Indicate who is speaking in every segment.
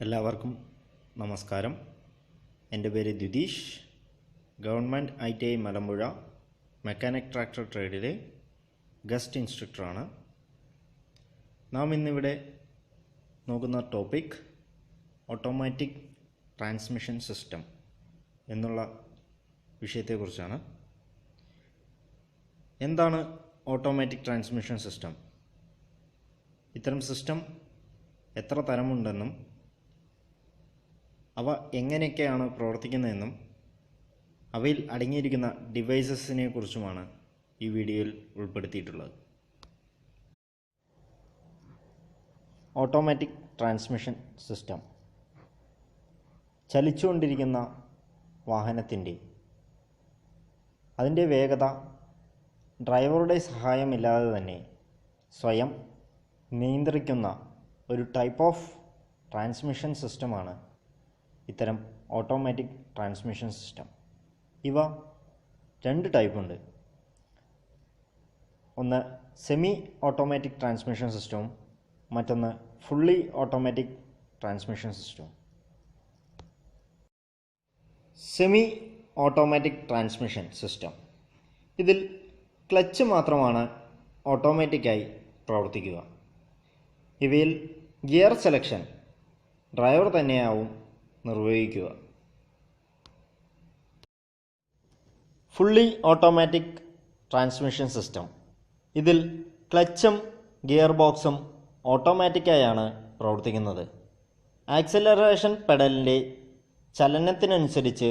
Speaker 1: എല്ലാവർക്കും നമസ്കാരം. എൻ്റെ പേര് Dwitheesh. Government ITI Malampuzha mechanic tractor ട്രേഡിലെ ഗസ്റ്റ് ഇൻസ്ട്രക്ടറാണ്. നാം ഇന്നിവിടെ നോക്കുന്ന ടോപ്പിക് ഓട്ടോമാറ്റിക് ട്രാൻസ്മിഷൻ സിസ്റ്റം എന്നുള്ള വിഷയത്തെക്കുറിച്ചാണ്. എന്താണ് ഓട്ടോമാറ്റിക് ട്രാൻസ്മിഷൻ സിസ്റ്റം? ഇത്തരം സിസ്റ്റം എത്ര തരമുണ്ടെന്നും അവ എങ്ങനെയൊക്കെയാണ് പ്രവർത്തിക്കുന്നതെന്നും അവയിൽ അടങ്ങിയിരിക്കുന്ന ഡിവൈസസിനെ കുറിച്ചുമാണ് ഈ വീഡിയോയിൽ ഉൾപ്പെടുത്തിയിട്ടുള്ളത്. ഓട്ടോമാറ്റിക് ട്രാൻസ്മിഷൻ സിസ്റ്റം ചലിച്ചുകൊണ്ടിരിക്കുന്ന വാഹനത്തിൻ്റെ അതിൻ്റെ വേഗത ഡ്രൈവറുടെ സഹായമില്ലാതെ തന്നെ സ്വയം നിയന്ത്രിക്കുന്ന ഒരു ടൈപ്പ് ഓഫ് ട്രാൻസ്മിഷൻ സിസ്റ്റമാണ് ഇത്തരം ഓട്ടോമാറ്റിക് ട്രാൻസ്മിഷൻ സിസ്റ്റം. ഇവ രണ്ട് ടൈപ്പുണ്ട്. ഒന്ന് സെമി ഓട്ടോമാറ്റിക് ട്രാൻസ്മിഷൻ സിസ്റ്റവും മറ്റൊന്ന് ഫുള്ളി ഓട്ടോമാറ്റിക് ട്രാൻസ്മിഷൻ സിസ്റ്റവും. സെമി ഓട്ടോമാറ്റിക് ട്രാൻസ്മിഷൻ സിസ്റ്റം ഇതിൽ ക്ലച്ച് മാത്രമാണ് ഓട്ടോമാറ്റിക്കായി പ്രവർത്തിക്കുക. ഇവയിൽ ഗിയർ സെലക്ഷൻ ഡ്രൈവർ തന്നെയാവും നിർവഹിക്കുക. ഫുള്ളി ഓട്ടോമാറ്റിക് ട്രാൻസ്മിഷൻ സിസ്റ്റം ഇതിൽ ക്ലച്ചും ഗിയർ ബോക്സും ഓട്ടോമാറ്റിക്കായാണ് പ്രവർത്തിക്കുന്നത്. ആക്സിലറേഷൻ പെഡലിൻ്റെ ചലനത്തിനനുസരിച്ച്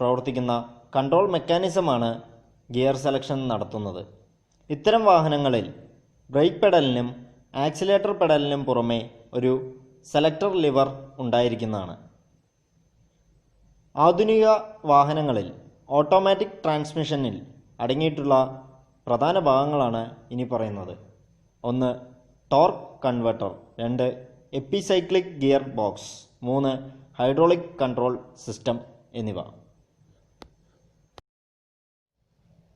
Speaker 1: പ്രവർത്തിക്കുന്ന കൺട്രോൾ മെക്കാനിസമാണ് ഗിയർ സെലക്ഷൻ നടത്തുന്നത്. ഇത്തരം വാഹനങ്ങളിൽ ബ്രേക്ക് പെഡലിനും ആക്സിലേറ്റർ പെഡലിനും പുറമെ ഒരു സെലക്ടർ ലിവർ ഉണ്ടായിരിക്കുന്നതാണ്. ആധുനിക വാഹനങ്ങളിൽ ഓട്ടോമാറ്റിക് ട്രാൻസ്മിഷനിൽ അടങ്ങിയിട്ടുള്ള പ്രധാന ഭാഗങ്ങളാണ് ഇനി പറയുന്നത്. ഒന്ന് torque converter, 2 epicyclic gear box, 3 hydraulic control system എന്നിവ.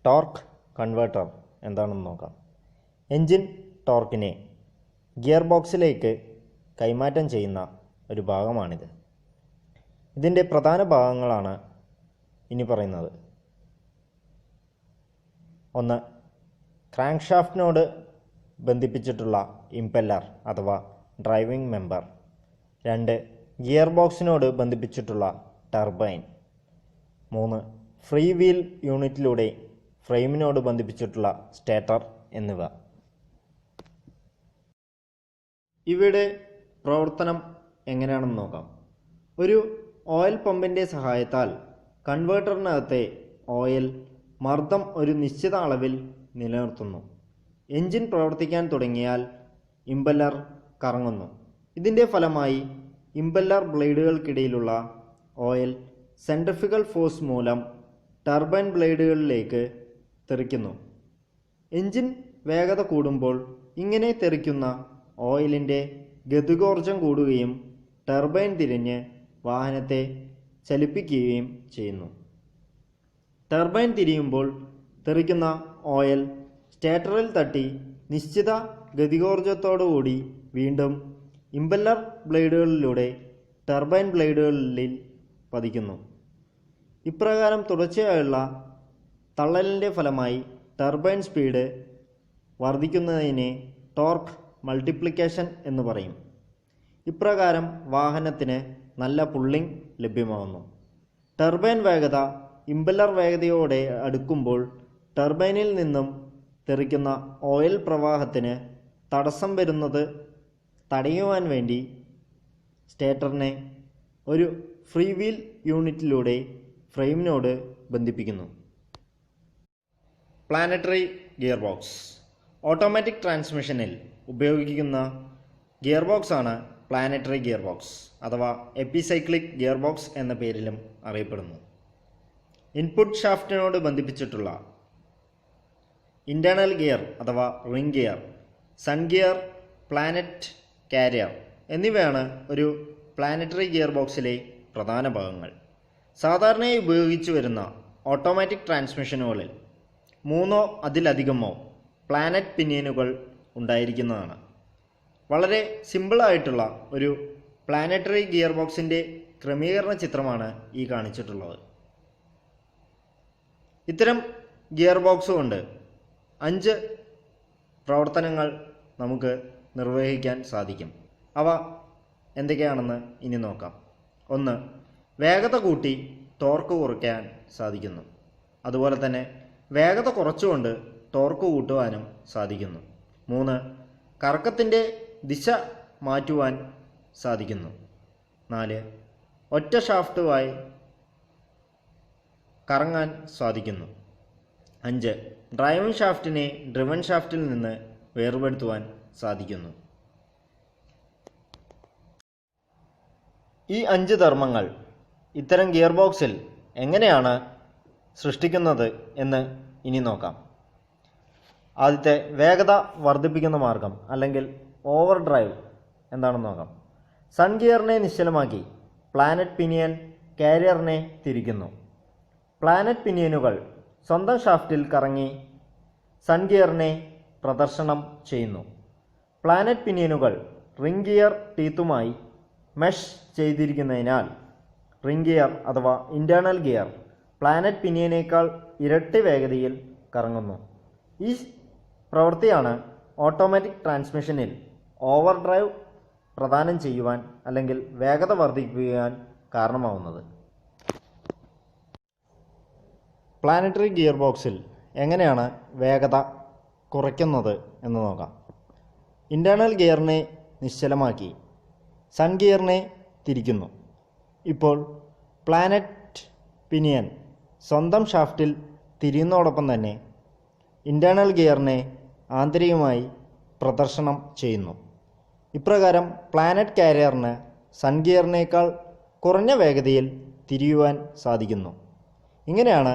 Speaker 1: ടോർക്ക് കൺവെർട്ടർ എന്താണെന്ന് നോക്കാം. എൻജിൻ ടോർക്കിനെ ഗിയർ ബോക്സിലേക്ക് കൈമാറ്റം ചെയ്യുന്ന ഒരു ഭാഗമാണിത്. ഇതിൻ്റെ പ്രധാന ഭാഗങ്ങളാണ് ഇനി പറയുന്നത്. ഒന്ന് ക്രാങ്ക് ഷാഫ്റ്റിനോട് ബന്ധിപ്പിച്ചിട്ടുള്ള ഇംപെല്ലർ അഥവാ ഡ്രൈവിംഗ് മെമ്പർ, 2 ഗിയർ ബോക്സിനോട് ബന്ധിപ്പിച്ചിട്ടുള്ള ടർബൈൻ, 3 ഫ്രീ വീൽ യൂണിറ്റിലൂടെ ഫ്രെയിമിനോട് ബന്ധിപ്പിച്ചിട്ടുള്ള സ്റ്റേറ്റർ എന്നിവ. ഇവയുടെ പ്രവർത്തനം എങ്ങനെയാണെന്ന് നോക്കാം. ഒരു ഓയിൽ പമ്പിൻ്റെ സഹായത്താൽ കൺവേർട്ടറിനകത്തെ ഓയിൽ മർദ്ദം ഒരു നിശ്ചിത അളവിൽ നിലനിർത്തുന്നു. എൻജിൻ പ്രവർത്തിക്കാൻ തുടങ്ങിയാൽ ഇംപെല്ലർ കറങ്ങുന്നു. ഇതിൻ്റെ ഫലമായി ഇംപെല്ലർ ബ്ലേഡുകൾക്കിടയിലുള്ള ഓയിൽ സെൻട്രിഫ്യൂഗൽ ഫോഴ്സ് മൂലം ടർബൈൻ ബ്ലേഡുകളിലേക്ക് തെറിക്കുന്നു. എൻജിൻ വേഗത കൂടുമ്പോൾ ഇങ്ങനെ തെറിക്കുന്ന ഓയിലിൻ്റെ ഗതികോർജം കൂടുകയും ടർബൈൻ തിരിഞ്ഞ് വാഹനത്തെ ചലിപ്പിക്കുകയും ചെയ്യുന്നു. ടർബൈൻ തിരിയുമ്പോൾ തെറിക്കുന്ന ഓയിൽ സ്റ്റേറ്ററിൽ തട്ടി നിശ്ചിത ഗതികോർജത്തോടുകൂടി വീണ്ടും ഇംപെല്ലർ ബ്ലേഡുകളിലൂടെ ടർബൈൻ ബ്ലേഡുകളിൽ പതിക്കുന്നു. ഇപ്രകാരം തുടർച്ചയായുള്ള തള്ളലിൻ്റെ ഫലമായി ടർബൈൻ സ്പീഡ് വർദ്ധിക്കുന്നതിനെ ടോർക്ക് മൾട്ടിപ്ലിക്കേഷൻ എന്ന് പറയും. ഇപ്രകാരം വാഹനത്തിന് നല്ല പുള്ളിംഗ് ലഭ്യമാകുന്നു. ടർബൈൻ വേഗത ഇംപെല്ലർ വേഗതയോടെ അടുക്കുമ്പോൾ ടർബൈനിൽ നിന്നും തെറിക്കുന്ന ഓയിൽ പ്രവാഹത്തിന് തടസ്സം വരുന്നത് തടയുവാൻ വേണ്ടി സ്റ്റേറ്ററിനെ ഒരു ഫ്രീ വീൽ യൂണിറ്റിലൂടെ ഫ്രെയിമിനോട് ബന്ധിപ്പിക്കുന്നു. പ്ലാനറ്ററി ഗിയർ ബോക്സ് ഓട്ടോമാറ്റിക് ട്രാൻസ്മിഷനിൽ ഉപയോഗിക്കുന്ന ഗിയർ ബോക്സാണ് പ്ലാനറ്ററി ഗിയർ ബോക്സ് അഥവാ എപ്പിസൈക്ലിക് ഗിയർ ബോക്സ് എന്ന പേരിലും അറിയപ്പെടുന്നു. ഇൻപുട്ട് ഷാഫ്റ്റിനോട് ബന്ധിപ്പിച്ചിട്ടുള്ള ഇൻറ്റേർണൽ ഗിയർ അഥവാ ring gear, sun gear, planet carrier എന്നിവയാണ് ഒരു പ്ലാനറ്ററി ഗിയർ ബോക്സിലെ പ്രധാന ഭാഗങ്ങൾ. സാധാരണയായി ഉപയോഗിച്ചു വരുന്ന ഓട്ടോമാറ്റിക് ട്രാൻസ്മിഷനുകളിൽ 3 അതിലധികമോ പ്ലാനറ്റ് പിനിയനുകൾ ഉണ്ടായിരിക്കുന്നതാണ്. വളരെ സിമ്പിളായിട്ടുള്ള ഒരു പ്ലാനറ്ററി ഗിയർ ബോക്സിൻ്റെ ക്രമീകരണ ചിത്രമാണ് ഈ കാണിച്ചിട്ടുള്ളത്. ഇത്തരം ഗിയർ ബോക്സ് കൊണ്ട് 5 പ്രവർത്തനങ്ങൾ നമുക്ക് നിർവഹിക്കാൻ സാധിക്കും. അവ എന്തൊക്കെയാണെന്ന് ഇനി നോക്കാം. 1. വേഗത കൂട്ടി ടോർക്ക് കുറയ്ക്കാൻ സാധിക്കുന്നു. അതുപോലെ തന്നെ വേഗത കുറച്ചുകൊണ്ട് ടോർക്ക് കൂട്ടുവാനും സാധിക്കുന്നു. 3. കറക്കത്തിൻ്റെ ദിശ മാറ്റുവാൻ സാധിക്കുന്നു. 4. ഒറ്റ ഷാഫ്റ്റുമായി കറങ്ങാൻ സാധിക്കുന്നു. 5. ഡ്രൈവിംഗ് ഷാഫ്റ്റിനെ ഡ്രിവൺ ഷാഫ്റ്റിൽ നിന്ന് വേർപെടുത്തുവാൻ സാധിക്കുന്നു. ഈ 5 ധർമ്മങ്ങൾ ഇത്തരം ഗിയർ ബോക്സിൽ എങ്ങനെയാണ് സൃഷ്ടിക്കുന്നത് എന്ന് ഇനി നോക്കാം. ആദ്യത്തെ വേഗത വർദ്ധിപ്പിക്കുന്ന മാർഗം അല്ലെങ്കിൽ ഓവർ ഡ്രൈവ് എന്താണെന്ന് നോക്കാം. സൺ ഗിയറിനെ നിശ്ചലമാക്കി പ്ലാനറ്റ് പിനിയൻ കാരിയറിനെ തിരിക്കുന്നു. പ്ലാനറ്റ് പിനിയനുകൾ സ്വന്തം ഷാഫ്റ്റിൽ കറങ്ങി സൺ ഗിയറിനെ പ്രദർശനം ചെയ്യുന്നു. പ്ലാനറ്റ് പിനിയനുകൾ റിംഗ് ഗിയർ ടീത്തുമായി മെഷ് ചെയ്തിരിക്കുന്നതിനാൽ റിംഗ് ഗിയർ അഥവാ ഇൻറ്റേർണൽ ഗിയർ പ്ലാനറ്റ് പിനിയനേക്കാൾ ഇരട്ടി വേഗതയിൽ കറങ്ങുന്നു. ഈ പ്രവൃത്തിയാണ് ഓട്ടോമാറ്റിക് ട്രാൻസ്മിഷനിൽ ഓവർ ഡ്രൈവ് പ്രദാനം ചെയ്യുവാൻ അല്ലെങ്കിൽ വേഗത വർദ്ധിപ്പിക്കുവാൻ കാരണമാവുന്നത്. പ്ലാനറ്ററി ഗിയർ ബോക്സിൽ എങ്ങനെയാണ് വേഗത കുറയ്ക്കുന്നത് എന്ന് നോക്കാം. ഇൻറ്റേർണൽ ഗിയറിനെ നിശ്ചലമാക്കി സൺ ഗിയറിനെ തിരിക്കുന്നു. ഇപ്പോൾ പ്ലാനറ്റ് പിനിയൻ സ്വന്തം ഷാഫ്റ്റിൽ തിരിയുന്നതോടൊപ്പം തന്നെ ഇൻറ്റേർണൽ ഗിയറിനെ ആന്തരികമായി പ്രദർശനം ചെയ്യുന്നു. ഇപ്രകാരം പ്ലാനറ്റ് കാരിയറിന് സൺ ഗിയറിനേക്കാൾ കുറഞ്ഞ വേഗതയിൽ തിരിയുവാൻ സാധിക്കുന്നു. ഇങ്ങനെയാണ്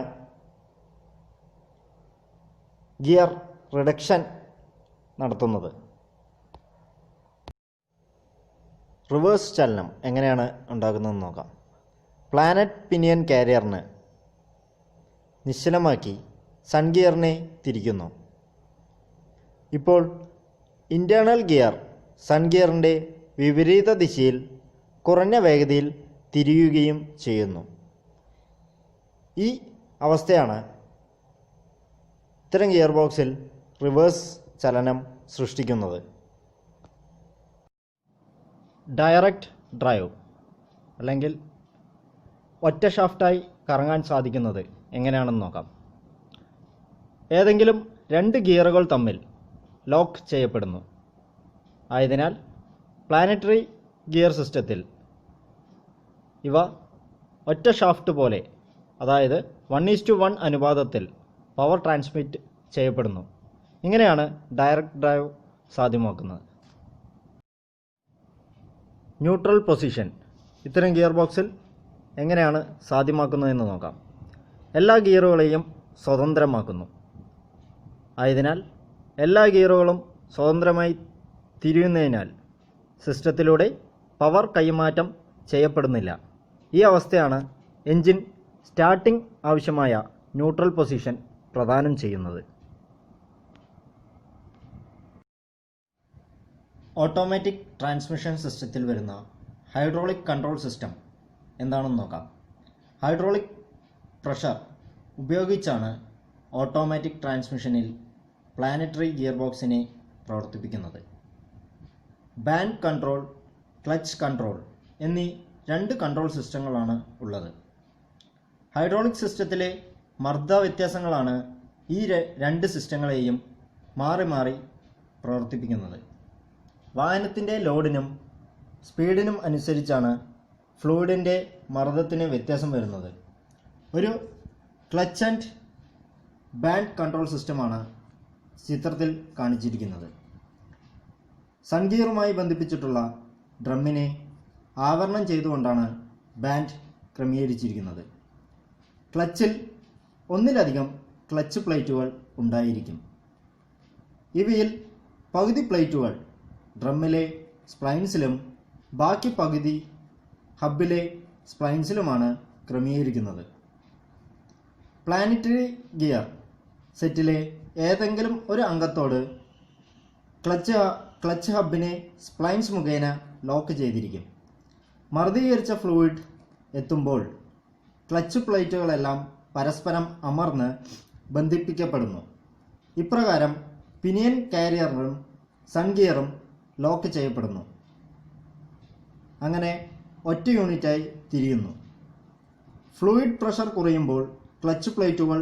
Speaker 1: ഗിയർ റിഡക്ഷൻ നടത്തുന്നത്. റിവേഴ്സ് ചലനം എങ്ങനെയാണ് ഉണ്ടാകുന്നതെന്ന് നോക്കാം. പ്ലാനറ്റ് പിനിയൻ കാരിയറിന് നിശ്ചലമാക്കി സൺ ഗിയറിനെ തിരിക്കുന്നു. ഇപ്പോൾ ഇൻറ്റേർണൽ ഗിയർ സൺ ഗിയറിൻ്റെ വിപരീത ദിശയിൽ കുറഞ്ഞ വേഗതയിൽ തിരിയുകയും ചെയ്യുന്നു. ഈ അവസ്ഥയാണ് ഇത്തരം ഗിയർ ബോക്സിൽ റിവേഴ്സ് ചലനം സൃഷ്ടിക്കുന്നത്. ഡയറക്റ്റ് ഡ്രൈവ് അല്ലെങ്കിൽ ഒറ്റ ഷാഫ്റ്റായി കറങ്ങാൻ സാധിക്കുന്നത് എങ്ങനെയാണെന്ന് നോക്കാം. ഏതെങ്കിലും 2 ഗിയറുകൾ തമ്മിൽ ലോക്ക് ചെയ്യപ്പെടുന്നു. ആയതിനാൽ പ്ലാനറ്ററി ഗിയർ സിസ്റ്റത്തിൽ ഇവ ഒറ്റ ഷാഫ്റ്റ് പോലെ, അതായത് 1:1 അനുപാതത്തിൽ പവർ ട്രാൻസ്മിറ്റ് ചെയ്യപ്പെടുന്നു. ഇങ്ങനെയാണ് ഡയറക്റ്റ് ഡ്രൈവ് സാധ്യമാക്കുന്നത്. ന്യൂട്രൽ പൊസിഷൻ ഇത്തരം ഗിയർ ബോക്സിൽ എങ്ങനെയാണ് സാധ്യമാക്കുന്നതെന്ന് നോക്കാം. എല്ലാ ഗിയറുകളെയും സ്വതന്ത്രമാക്കുന്നു. ആയതിനാൽ എല്ലാ ഗിയറുകളും സ്വതന്ത്രമായി തിരിയുന്നതിനാൽ സിസ്റ്റത്തിലൂടെ പവർ കൈമാറ്റം ചെയ്യപ്പെടുന്നില്ല. ഈ അവസ്ഥയാണ് എൻജിൻ സ്റ്റാർട്ടിംഗ് ആവശ്യമായ ന്യൂട്രൽ പൊസിഷൻ പ്രദാനം ചെയ്യുന്നത്. ഓട്ടോമാറ്റിക് ട്രാൻസ്മിഷൻ സിസ്റ്റത്തിൽ വരുന്ന ഹൈഡ്രോളിക് കൺട്രോൾ സിസ്റ്റം എന്താണെന്ന് നോക്കാം. ഹൈഡ്രോളിക് പ്രഷർ ഉപയോഗിച്ചാണ് ഓട്ടോമാറ്റിക് ട്രാൻസ്മിഷനിൽ പ്ലാനറ്ററി ഗിയർ ബോക്സിനെ പ്രവർത്തിപ്പിക്കുന്നത്. ബാൻഡ് കൺട്രോൾ, ക്ലച്ച് കൺട്രോൾ എന്നീ 2 കൺട്രോൾ സിസ്റ്റങ്ങളാണ് ഉള്ളത്. ഹൈഡ്രോളിക് സിസ്റ്റത്തിലെ മർദ്ദ വ്യത്യാസങ്ങളാണ് ഈ 2 സിസ്റ്റങ്ങളെയും മാറി മാറി പ്രവർത്തിപ്പിക്കുന്നത്. വാഹനത്തിൻ്റെ ലോഡിനും സ്പീഡിനും അനുസരിച്ചാണ് ഫ്ലൂയിഡിൻ്റെ മർദ്ദത്തിന് വ്യത്യാസം വരുന്നത്. ഒരു ക്ലച്ച് ആൻഡ് ബാൻഡ് കൺട്രോൾ സിസ്റ്റമാണ് ചിത്രത്തിൽ കാണിച്ചിരിക്കുന്നത്. സൺ ഗിയറുമായി ബന്ധിപ്പിച്ചിട്ടുള്ള ഡ്രമ്മിനെ ആവരണം ചെയ്തുകൊണ്ടാണ് ബാൻഡ് ക്രമീകരിച്ചിരിക്കുന്നത്. ക്ലച്ചിൽ ഒന്നിലധികം ക്ലച്ച് പ്ലേറ്റുകൾ ഉണ്ടായിരിക്കും. ഇവയിൽ പകുതി പ്ലേറ്റുകൾ ഡ്രമ്മിലെ സ്പ്ലൈൻസിലും ബാക്കി പകുതി ഹബിലെ സ്പ്ലൈൻസിലുമാണ് ക്രമീകരിക്കുന്നത്. പ്ലാനറ്ററി ഗിയർ സെറ്റിലെ ഏതെങ്കിലും ഒരു അംഗത്തോട് ക്ലച്ച് ഹബിനെ സ്പ്ലൈൻസ് മുഖേന ലോക്ക് ചെയ്തിരിക്കും. മർദ്ദീകരിച്ച ഫ്ലൂയിഡ് എത്തുമ്പോൾ ക്ലച്ച് പ്ലേറ്റുകളെല്ലാം പരസ്പരം അമർന്ന് ബന്ധിപ്പിക്കപ്പെടുന്നു. ഇപ്രകാരം പിനിയൻ കാരിയറും സൺ ഗിയറും ലോക്ക് ചെയ്യപ്പെടുന്നു. അങ്ങനെ ഒറ്റ യൂണിറ്റായി തിരിയുന്നു. ഫ്ലൂയിഡ് പ്രഷർ കുറയുമ്പോൾ ക്ലച്ച് പ്ലേറ്റുകൾ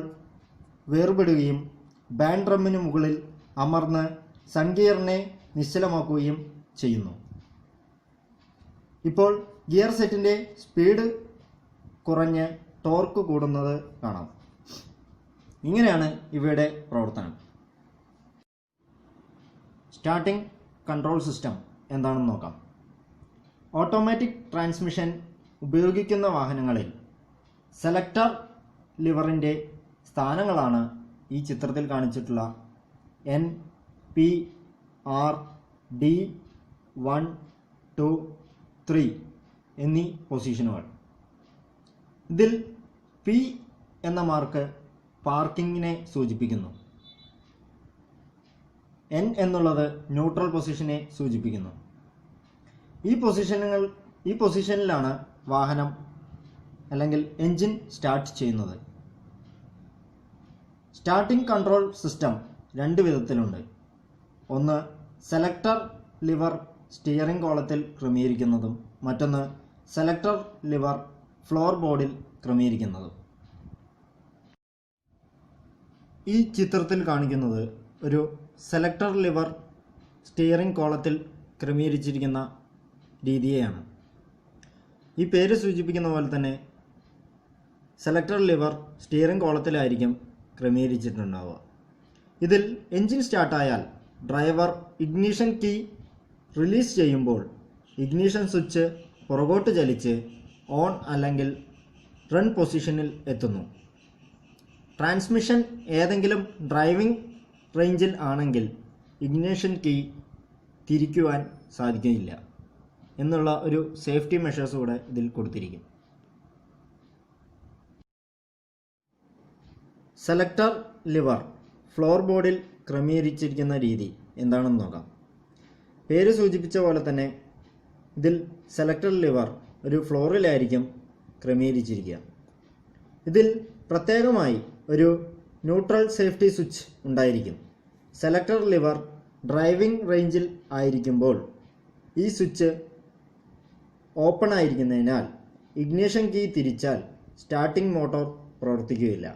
Speaker 1: വേർപെടുകയും ബാൻഡ് ഡ്രമ്മിന് മുകളിൽ അമർന്ന് സൺ ഗിയറിനെ നിശ്ചലമാക്കുകയും ചെയ്യുന്നു. ഇപ്പോൾ ഗിയർ സെറ്റിൻ്റെ സ്പീഡ് കുറഞ്ഞ് ടോർക്ക് കൂടുന്നത് കാണാം. ഇങ്ങനെയാണ് ഇവയുടെ പ്രവർത്തനം. സ്റ്റാർട്ടിംഗ് കൺട്രോൾ സിസ്റ്റം എന്താണെന്ന് നോക്കാം. ഓട്ടോമാറ്റിക് ട്രാൻസ്മിഷൻ ഉപയോഗിക്കുന്ന വാഹനങ്ങളിൽ സെലക്ടർ ലിവറിൻ്റെ സ്ഥാനങ്ങളാണ് ഈ ചിത്രത്തിൽ കാണിച്ചിട്ടുള്ള N, P, R, D, 1, 2, 3 എന്നീ പൊസിഷനുകൾ. ഇതിൽ P എന്ന മാർക്ക് പാർക്കിങ്ങിനെ സൂചിപ്പിക്കുന്നു. N എന്നുള്ളത് ന്യൂട്രൽ പൊസിഷനെ സൂചിപ്പിക്കുന്നു. ഈ പൊസിഷനിലാണ് വാഹനം അല്ലെങ്കിൽ എൻജിൻ സ്റ്റാർട്ട് ചെയ്യുന്നത്. സ്റ്റാർട്ടിംഗ് കൺട്രോൾ സിസ്റ്റം രണ്ട് വിധത്തിലുണ്ട്. ഒന്ന് സെലക്ടർ ലിവർ സ്റ്റിയറിംഗ് കോളത്തിൽ ക്രമീകരിക്കുന്നതും മറ്റൊന്ന് സെലക്ടർ ലിവർ ഫ്ലോർ ബോർഡിൽ ക്രമീകരിക്കുന്നതും. ഈ ചിത്രത്തിൽ കാണിക്കുന്നത് ഒരു സെലക്ടർ ലിവർ സ്റ്റിയറിംഗ് കോളത്തിൽ ക്രമീകരിച്ചിരിക്കുന്ന രീതിയെയാണ്. ഈ പേര് സൂചിപ്പിക്കുന്ന പോലെ തന്നെ സെലക്ടർ ലിവർ സ്റ്റിയറിംഗ് കോളത്തിലായിരിക്കും ക്രമീകരിച്ചിട്ടുണ്ടാവുക. ഇതിൽ എൻജിൻ സ്റ്റാർട്ടായാൽ ഡ്രൈവർ ഇഗ്നിഷൻ കീ റിലീസ് ചെയ്യുമ്പോൾ ഇഗ്നിഷൻ സ്വിച്ച് പുറകോട്ട് ചലിച്ച് ഓൺ അല്ലെങ്കിൽ റൺ പൊസിഷനിൽ എത്തുന്നു. ട്രാൻസ്മിഷൻ ഏതെങ്കിലും ഡ്രൈവിംഗ് റേഞ്ചിൽ ആണെങ്കിൽ ഇഗ്നിഷൻ കീ തിരിക്കുവാൻ സാധിക്കില്ല എന്നുള്ള ഒരു സേഫ്റ്റി മെഷേഴ്സ് കൂടെ ഇതിൽ കൊടുത്തിരിക്കും. സെലക്ടർ ലിവർ ഫ്ലോർ ബോർഡിൽ ക്രമീകരിച്ചിരിക്കുന്ന രീതി എന്താണെന്ന് നോക്കാം. പേര് സൂചിപ്പിച്ച പോലെ തന്നെ ഇതിൽ സെലക്ടർ ലിവർ ഒരു ഫ്ലോറിലായിരിക്കും ക്രമീകരിച്ചിരിക്കുക. ഇതിൽ പ്രത്യേകമായി ഒരു ന്യൂട്രൽ സേഫ്റ്റി സ്വിച്ച് ഉണ്ടായിരിക്കും. സെലക്ടർ ലിവർ ഡ്രൈവിംഗ് റേഞ്ചിൽ ആയിരിക്കുമ്പോൾ ഈ സ്വിച്ച് ഓപ്പൺ ആയിരിക്കുന്നതിനാൽ ഇഗ്നിഷൻ കീ തിരിച്ചാൽ സ്റ്റാർട്ടിംഗ് മോട്ടോർ പ്രവർത്തിക്കുകയില്ല.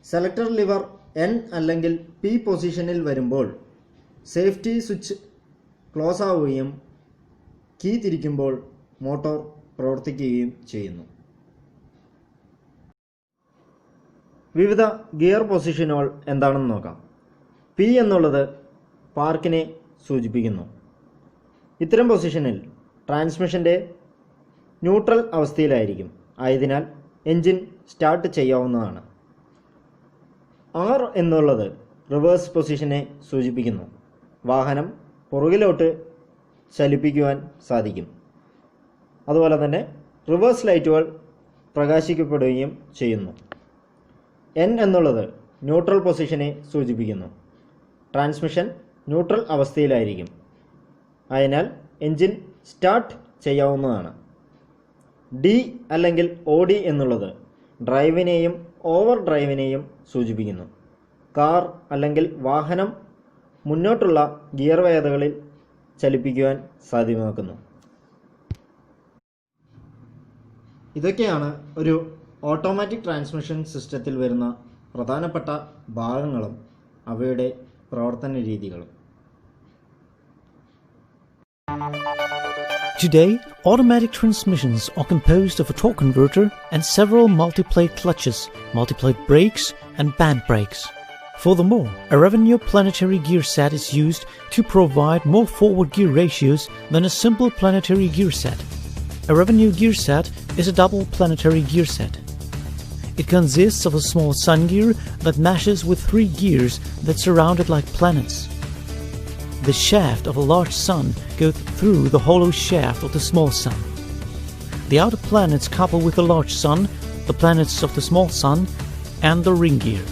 Speaker 1: സെലക്ടർ ലിവർ N അല്ലെങ്കിൽ P പൊസിഷനിൽ വരുമ്പോൾ സേഫ്റ്റി സ്വിച്ച് ക്ലോസ് ആവുകയും കീ തിരിക്കുമ്പോൾ മോട്ടോർ പ്രവർത്തിക്കുകയും ചെയ്യുന്നു. വിവിധ ഗിയർ പൊസിഷനുകൾ എന്താണെന്ന് നോക്കാം. P എന്നുള്ളത് പാർക്കിനെ സൂചിപ്പിക്കുന്നു. ഇത്തരം പൊസിഷനിൽ ട്രാൻസ്മിഷൻ്റെ ന്യൂട്രൽ അവസ്ഥയിലായിരിക്കും. ആയതിനാൽ എൻജിൻ സ്റ്റാർട്ട് ചെയ്യാവുന്നതാണ്. R എന്നുള്ളത് റിവേഴ്സ് പൊസിഷനെ സൂചിപ്പിക്കുന്നു. വാഹനം പുറകിലോട്ട് ചലിപ്പിക്കുവാൻ സാധിക്കും. അതുപോലെ തന്നെ റിവേഴ്സ് ലൈറ്റുകൾ പ്രകാശിക്കപ്പെടുകയും ചെയ്യുന്നു. N എന്നുള്ളത് ന്യൂട്രൽ പൊസിഷനെ സൂചിപ്പിക്കുന്നു. ട്രാൻസ്മിഷൻ ന്യൂട്രൽ അവസ്ഥയിലായിരിക്കും. അതിനാൽ എൻജിൻ സ്റ്റാർട്ട് ചെയ്യാവുന്നതാണ്. D അല്ലെങ്കിൽ OD എന്നുള്ളത് ഡ്രൈവിനെയും ഓവർ ഡ്രൈവിനെയും സൂചിപ്പിക്കുന്നു. കാർ അല്ലെങ്കിൽ വാഹനം മുന്നോട്ടുള്ള ഗിയർ വേദകളിൽ ചലിപ്പിക്കുവാൻ സാധ്യമാക്കുന്നു. ഇതൊക്കെയാണ് ഒരു ഓട്ടോമാറ്റിക് ട്രാൻസ്മിഷൻ സിസ്റ്റത്തിൽ വരുന്ന പ്രധാനപ്പെട്ട ഭാഗങ്ങളും അവയുടെ പ്രവർത്തന രീതികളും.
Speaker 2: Today, automatic transmissions are composed of a torque converter and several multi-plate clutches, multi-plate brakes and band brakes. Furthermore, a revenue planetary gear set is used to provide more forward gear ratios than a simple planetary gear set. A revenue gear set is a double planetary gear set. It consists of a small sun gear that meshes with 3 gears that surround it like planets. The shaft of a large sun goes through the hollow shaft of the small sun. The outer planets couple with the large sun, the planets of the small sun, and the ring gear.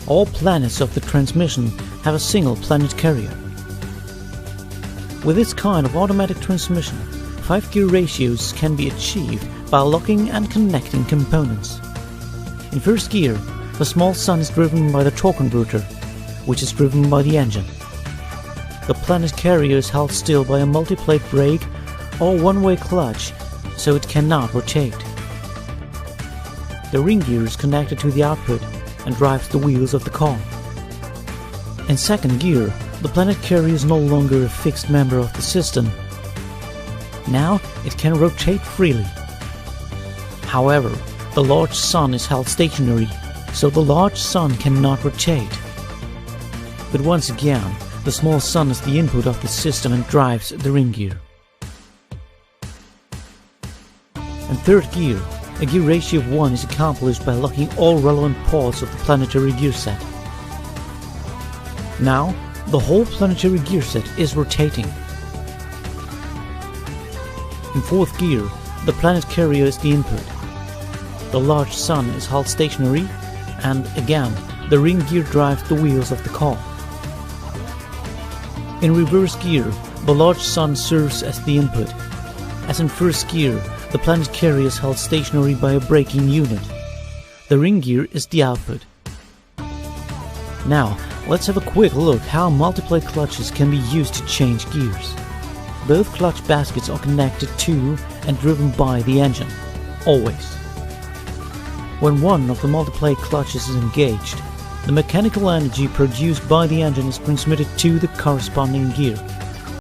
Speaker 2: All planets of the transmission have a single planet carrier. With this kind of automatic transmission, 5-gear ratios can be achieved by locking and connecting components. In first gear, the small son is driven by the torque converter, which is driven by the engine. The planet carrier is held still by a multi-plate brake or one-way clutch, so it cannot rotate. The ring gear is connected to the output and drives the wheels of the car. In second gear, the planet carrier is no longer a fixed member of the system. Now it can rotate freely. However, the large son is held stationary, so the large son cannot rotate. But once again, the small son is the input of the system and drives the ring gear. In third gear, a gear ratio of 1 is accomplished by locking all relevant parts of the planetary gear set. Now, the whole planetary gear set is rotating. In fourth gear, the planet carrier is the input. The large son is held stationary, and again, the ring gear drives the wheels of the car. In reverse gear, the large son serves as the input. As in first gear, the planet carrier is held stationary by a braking unit. The ring gear is the output. Now, let's have a quick look how multiplate clutches can be used to change gears. Both clutch baskets are connected to and driven by the engine, always. When one of the multiplate clutches is engaged, the mechanical energy produced by the engine is transmitted to the corresponding gear.